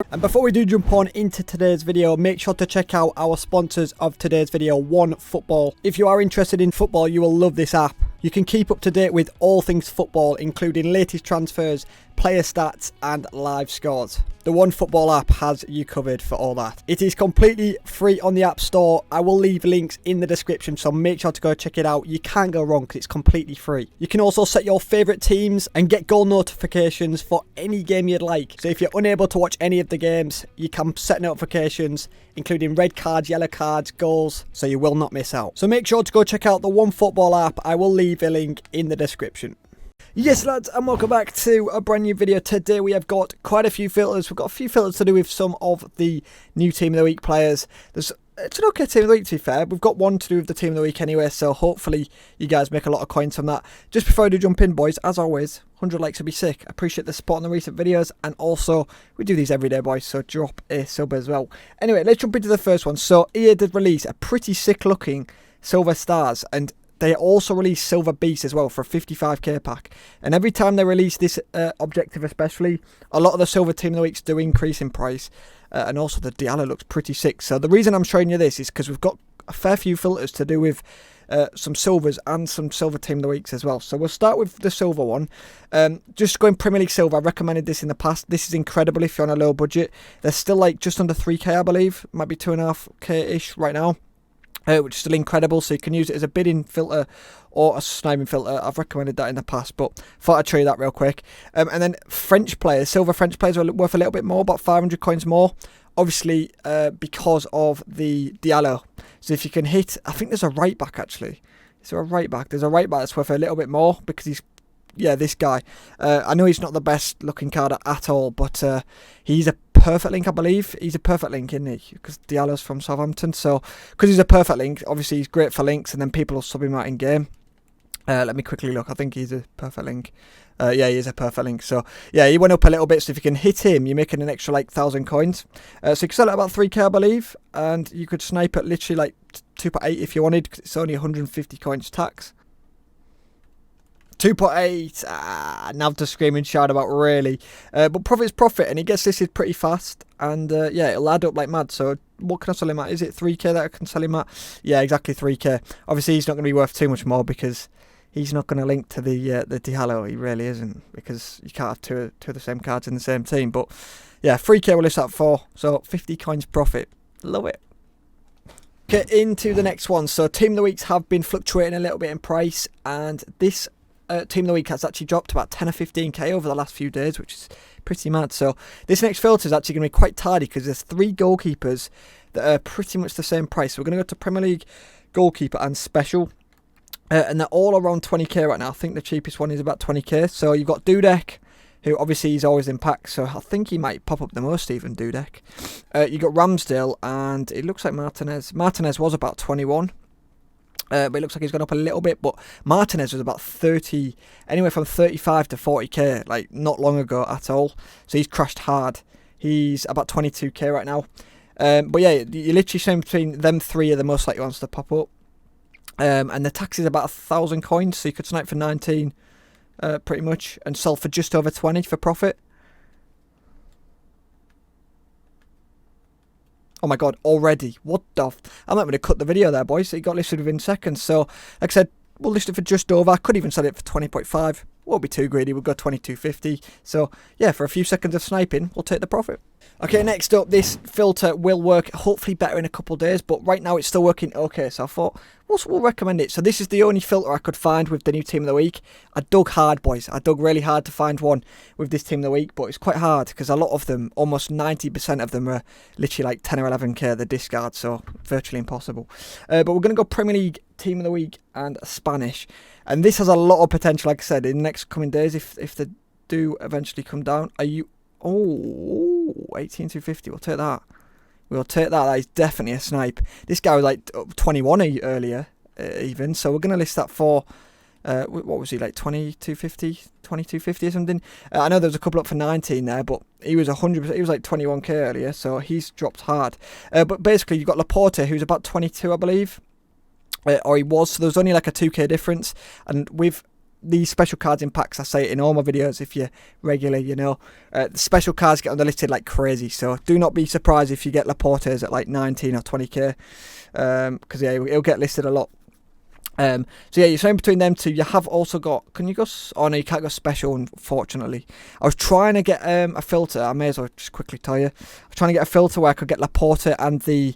And before we do jump on into today's video, make sure to check out our sponsors of today's video, OneFootball. If you are interested in football, you will love this app. You can keep up to date with all things football, including latest transfers, player stats and live scores. The OneFootball app has you covered for all that. It is completely free on the App Store. I will leave links in the description, so make sure to go check it out. You can't go wrong because it's completely free. You can also set your favourite teams and get goal notifications for any game you'd like. So if you're unable to watch any of the games, you can set notifications, including red cards, yellow cards, goals, so you will not miss out. So make sure to go check out the OneFootball app. I will leave a link in the description. Yes lads, and welcome back to a brand new video. Today we have got quite a few filters. We've got a few filters to do with some of the new Team of the Week players. It's an okay Team of the Week, to be fair. We've got one to do with the Team of the Week anyway, so hopefully you guys make a lot of coins from that. Just before I do jump in, boys, as always, 100 likes would be sick. I appreciate the support on the recent videos, and also we do these every day, boys, so drop a sub as well. Anyway, let's jump into the first one. So EA did release a pretty sick looking Silver Stars, and they also released Silver Beast as well for a 55k pack. And every time they release this objective especially, a lot of the Silver Team of the Weeks do increase in price. And also the Diallo looks pretty sick. So the reason I'm showing you this is because we've got a fair few filters to do with some Silvers and some Silver Team of the Weeks as well. So we'll start with the Silver one. Just going Premier League Silver, I recommended this in the past. This is incredible if you're on a low budget. They're still like just under 3k I believe. Might be 2.5k-ish right now. Which is still incredible, so you can use it as a bidding filter or a sniping filter. I've recommended that in the past, but thought I'd show you that real quick. And then French players, silver French players are worth a little bit more, about 500 coins more. Obviously, because of the Diallo. So if you can hit, I think there's a right back actually. Is there a right back? There's a right back that's worth a little bit more because he's, yeah, this guy. I know he's not the best looking card at all, but he's a perfect link, I believe. He's a perfect link, isn't he? Because Diallo's from Southampton, so because he's a perfect link, obviously he's great for links, and then people will sub him out in game. Let me quickly look. I think he's a perfect link. Yeah, he is a perfect link. So yeah, he went up a little bit. So if you can hit him, you're making an extra like 1,000 coins. So you can sell it at about 3k, I believe, and you could snipe at literally like 2.8 if you wanted. Cause it's only 150 coins tax. 2.8, now to scream and shout about, really. But profit's profit, and he gets listed pretty fast, and yeah, it'll add up like mad. So what can I sell him at? Is it 3k that I can sell him at? Yeah, exactly 3k. Obviously he's not going to be worth too much more because he's not going to link to the Diallo. He really isn't, because you can't have two of the same cards in the same team. But yeah, 3k we'll list that for, so 50 coins profit. Love it. Get into the next one. So Team of the Weeks have been fluctuating a little bit in price, and this Team of the Week has actually dropped about 10 or 15k over the last few days, which is pretty mad. So this next filter is actually going to be quite tidy because there's 3 goalkeepers that are pretty much the same price. So we're going to go to Premier League Goalkeeper and Special, and they're all around 20k right now. I think the cheapest one is about 20k. So you've got Dudek, who obviously he's always in packs, so I think he might pop up the most even, Dudek. You got Ramsdale, and it looks like Martinez. Martinez was about 21. But it looks like he's gone up a little bit, but Martinez was about 30, anywhere from 35 to 40k, like not long ago at all. So he's crashed hard. He's about 22k right now. But yeah, you're literally saying between them 3 are the most likely ones to pop up. And the tax is about 1,000 coins, so you could snipe for 19, pretty much, and sell for just over 20 for profit. Oh my god, already. What the I'm not going to cut the video there, boys. It got listed within seconds. So, like I said, we'll list it for just over. I could even sell it for 20.5. Won't be too greedy. We'll go 22.50. So, yeah, for a few seconds of sniping, we'll take the profit. Okay, next up, this filter will work hopefully better in a couple of days, but right now it's still working okay. So I thought, we'll recommend it. So this is the only filter I could find with the new Team of the Week. I dug hard, boys. I dug really hard to find one with this Team of the Week, but it's quite hard because a lot of them, almost 90% of them, are literally like 10 or 11k the discard, so virtually impossible. But we're going to go Premier League Team of the Week and Spanish, and this has a lot of potential, like I said, in the next coming days if they do eventually come down. Are you... Oh, 18 to 50, we'll take that. We'll take that. That is definitely a snipe. This guy was like 21 earlier, even. So we're going to list that for, what was he, like 2250, 2250 or something? I know there was a couple up for 19 there, but he was 100%. He was like 21k earlier, so he's dropped hard. But basically, you've got Laporte, who's about 22, I believe, or he was. So there was only like a 2k difference, and with these special cards in packs. I say it in all my videos if you're regular, you know. The special cards get underlisted like crazy, so do not be surprised if you get Laporte's at like 19 or 20k, because yeah, it'll get listed a lot. So yeah, you're saying between them two. You have also got, can you go, oh no, you can't go special, unfortunately. I was trying to get a filter. I may as well just quickly tell you. I was trying to get a filter where I could get Laporte and the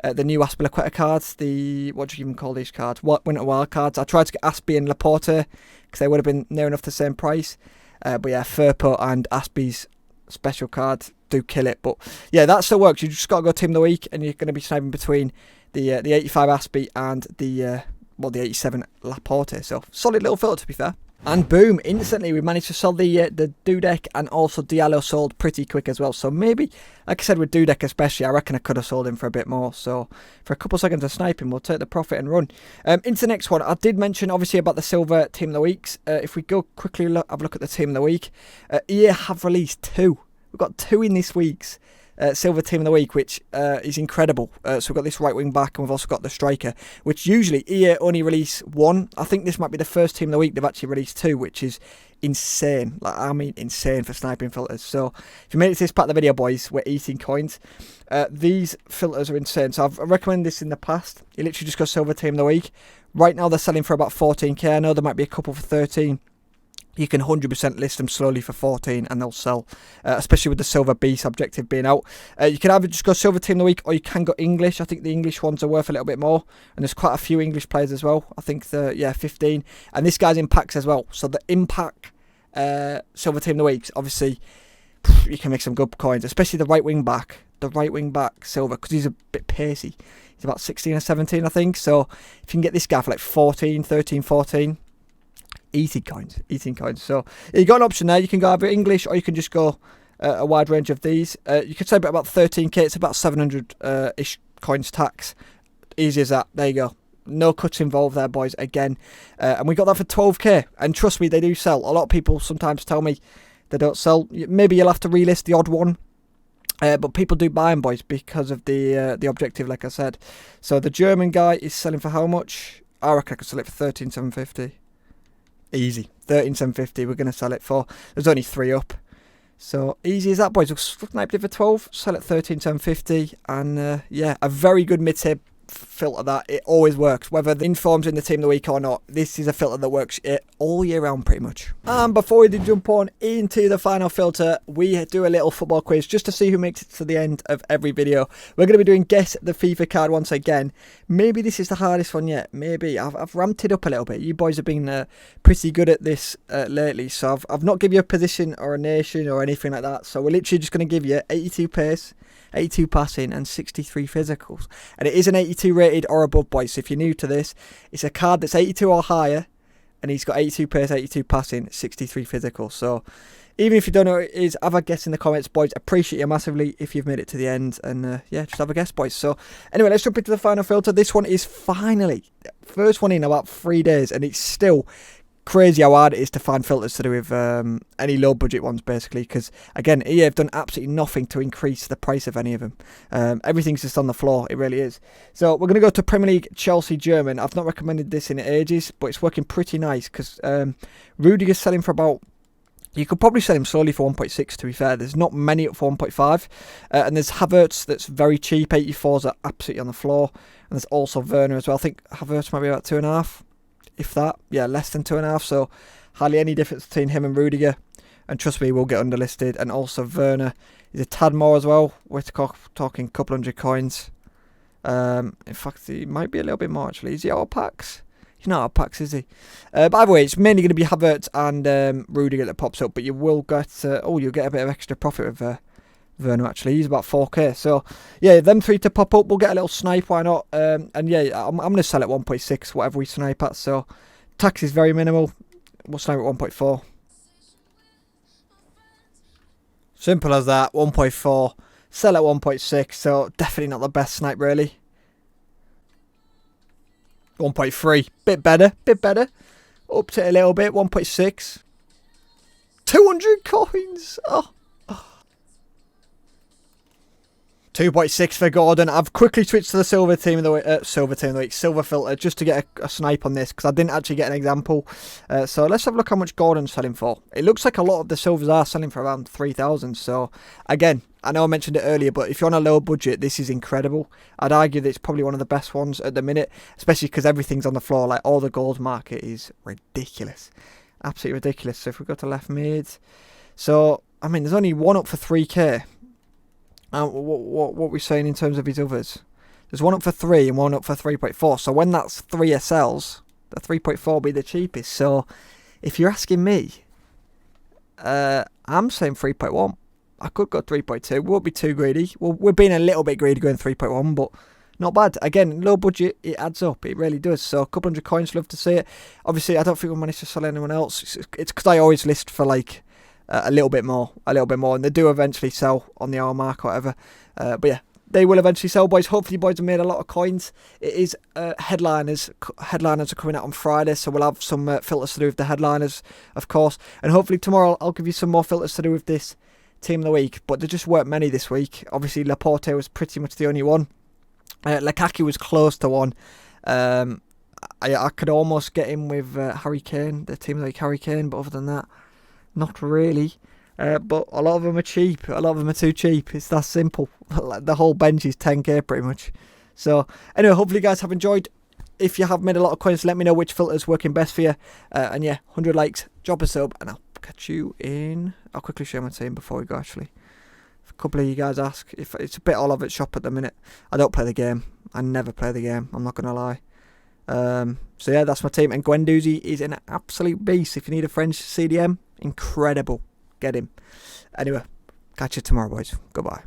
new Aspilicueta cards, the, what do you even call these cards? Winter Wild cards. I tried to get Aspie and Laporte because they would have been near enough the same price. But yeah, Firpo and Aspie's special card do kill it. But yeah, that still works. You just got to go team of the week, and you're going to be sniping between the 85 Aspie and the 87 Laporte. So solid little filter, to be fair. And boom, instantly we managed to sell the Dudek, and also Diallo sold pretty quick as well. So maybe, like I said, with Dudek especially, I reckon I could have sold him for a bit more. So for a couple seconds of sniping, we'll take the profit and run. Into the next one, I did mention obviously about the silver team of the weeks. If we go quickly have a look at the team of the week, EA have released 2. We've got 2 in this week's silver team of the week, which is incredible. So we've got this right wing back, and we've also got the striker, which usually EA only release 1. I think this might be the first team of the week they've actually released 2, which is insane. Like, I mean insane for sniping filters. So if you made it to this part of the video, boys, we're eating coins. These filters are insane. So I've recommended this in the past. You literally just go silver team of the week. Right now they're selling for about 14k. I know there might be a couple for 13. You can 100% list them slowly for 14 and they'll sell, especially with the Silver Beast objective being out. You can either just go Silver Team of the Week, or you can go English. I think the English ones are worth a little bit more, and there's quite a few English players as well. I think, 15. And this guy's in packs as well. So the impact Silver Team of the Week, obviously, you can make some good coins, especially the right wing back. The right wing back silver, because he's a bit pacey. He's about 16 or 17, I think. So if you can get this guy for like 14, 13, 14... eating coins. So you got an option there. You can go either English, or you can just go a wide range of these. You could save about 13k. It's about 700-ish coins tax. Easy as that. There you go. No cuts involved there, boys, again. And we got that for 12k. And trust me, they do sell. A lot of people sometimes tell me they don't sell. Maybe you'll have to relist the odd one. But people do buy them, boys, because of the objective, like I said. So the German guy is selling for how much? I reckon I could sell it for 13,750. Easy. 13,750 we're going to sell it for. There's only 3 up. So easy as that, boys. We'll snipe it for 12. Sell it 13,750. And yeah, a very good mid-tip filter that. It always works. Whether the inform's in the team of the week or not, this is a filter that works all year round pretty much. And before we do jump on into the final filter, we do a little football quiz just to see who makes it to the end of every video. We're going to be doing guess the FIFA card once again. Maybe this is the hardest one yet. Maybe. I've ramped it up a little bit. You boys have been pretty good at this lately. So I've not given you a position or a nation or anything like that. So we're literally just going to give you 82 pace, 82 passing, and 63 physicals. And it is an 82 rated or above, boys. So if you're new to this, it's a card that's 82 or higher, and he's got 82 pace, 82 passing, 63 physical. So even if you don't know what it is, have a guess in the comments, boys. Appreciate you massively if you've made it to the end. And yeah, just have a guess, boys. So anyway, let's jump into the final filter. This one is finally first one in about 3 days, and it's still crazy how hard it is to find filters to do with any low budget ones, basically, because again, EA have done absolutely nothing to increase the price of any of them. Everything's just on the floor. It really is. So we're going to go to Premier League Chelsea German. I've not recommended this in ages, but it's working pretty nice because Rudiger's selling for about, you could probably sell him slowly for 1.6, to be fair. There's not many up for 1.5. And there's Havertz that's very cheap. 84s are absolutely on the floor. And there's also Werner as well. I think Havertz might be about 2.5. If that, yeah, less than 2.5. So hardly any difference between him and Rudiger. And trust me, we'll get underlisted. And also Werner is a tad more as well. We're talking a couple hundred coins. In fact, he might be a little bit more actually. Is he out of packs? He's not out of packs, is he? By the way, it's mainly going to be Havertz and Rudiger that pops up. But you will get, you'll get a bit of extra profit with Werner actually. He's about 4k. So yeah, them 3 to pop up. We'll get a little snipe, why not? And yeah, I'm going to sell at 1.6 whatever we snipe at. So tax is very minimal. We'll snipe at 1.4. Simple as that. 1.4. Sell at 1.6. So definitely not the best snipe really. 1.3. Bit better. Up to it a little bit. 1.6. 200 coins. Oh. 2.6 for Gordon. I've quickly switched to the silver team of the week, silver filter, just to get a snipe on this, because I didn't actually get an example. So let's have a look how much Gordon's selling for. It looks like a lot of the silvers are selling for around 3,000. So again, I know I mentioned it earlier, but if you're on a low budget, this is incredible. I'd argue that it's probably one of the best ones at the minute, especially because everything's on the floor. Like, all the gold market is ridiculous. Absolutely ridiculous. So if we go to left mid, so I mean, there's only one up for 3k. What we're saying in terms of his others? There's one up for 3 and one up for 3.4. So when that's 3 sells, the 3.4 will be the cheapest. So if you're asking me, I'm saying 3.1. I could go 3.2. Won't be too greedy. Well, we're being a little bit greedy going 3.1, but not bad. Again, low budget, it adds up. It really does. So a couple hundred coins, love to see it. Obviously, I don't think we'll manage to sell anyone else. It's because I always list for like a little bit more, and they do eventually sell on the hour mark or whatever. But yeah, they will eventually sell, boys. Hopefully, boys have made a lot of coins. It is headliners. Headliners are coming out on Friday, so we'll have some filters to do with the headliners, of course. And hopefully tomorrow I'll give you some more filters to do with this team of the week. But there just weren't many this week. Obviously, Laporte was pretty much the only one. Lukaku was close to one. I could almost get in with Harry Kane, the team of the week Harry Kane, but other than that, not really. But a lot of them are cheap. A lot of them are too cheap. It's that simple. The whole bench is 10k pretty much. So anyway, hopefully you guys have enjoyed. If you have made a lot of coins, let me know which filter's working best for you. And yeah, 100 likes, drop a sub, and I'll catch you in. I'll quickly show my team before we go, actually. A couple of you guys ask. If it's a bit all over its shop at the minute. I don't play the game. I never play the game. I'm not going to lie. So yeah, that's my team. And Guendouzi is an absolute beast. If you need a French CDM, incredible. Get him. Anyway, catch you tomorrow, boys. Goodbye.